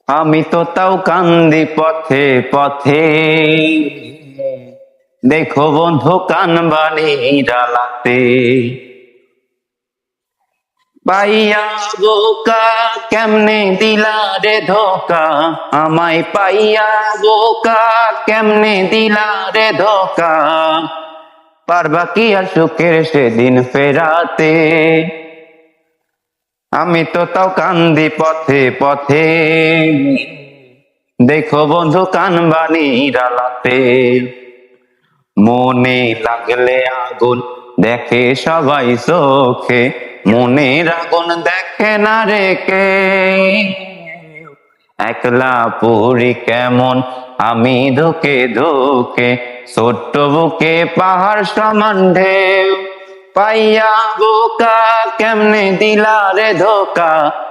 আমি তো তাও কান্দি পথে পথে, দেখো বন্ধু কান বাণী ডালাতে। পাইয়া বোকা কেমনে দিলা রে ধোকা, আমায় পাইয়া বোকা কেমনে দিলা রে ধোকা, পারবা কি আর সুখের সেদিন ফেরাতে। আমি তো তাও কান্দি পথে পথে, দেখো বন্ধু কান বাণী ডালাতে। মনে লাগলে আগুন দেখে সবাই চোখে, মনের আগুন দেখে না রেখে। একলা পুরি কেমন আমি ধুকে ধুকে, ছোট্ট বুকে পাহাড় সমান ঢেউ। পাইয়া বোকা কেমনে দিলা রে ধোকা,